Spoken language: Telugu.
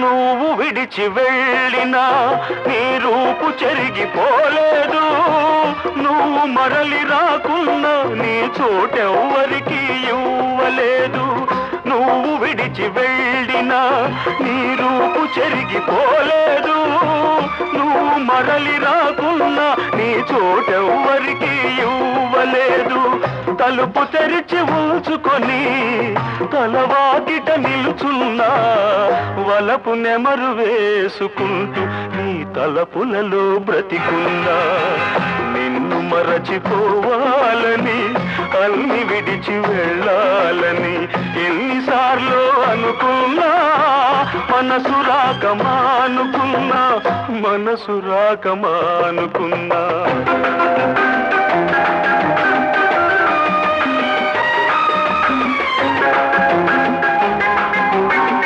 నువ్వు విడిచి వెళ్ళినా నీ రూపు చెరిగిపోలేదు. నువ్వు మరలి రాకున్నా నీ చోటెవ్వరికి ఇవ్వలేదు. నువ్వు విడిచి వెళ్ళినా నీ రూపు చెరిగిపోలేదు. నువ్వు మరలి రాకున్నా నీ చోటెవ్వరికి ఇవ్వలేదు. తలుపు తెరిచి ఉంచుకొని తలవాకిట నిలుచున్నా వలపు నెమరు వేసుకుంటూ నీ తలపులలో బ్రతికున్నా. నిన్ను మరచిపోవాలని అన్ని విడిచి వెళ్ళాలని ఎన్నిసార్లు అనుకున్నా. మనసు రాక మానుకున్నా, మనసు రాక మానుకున్నా.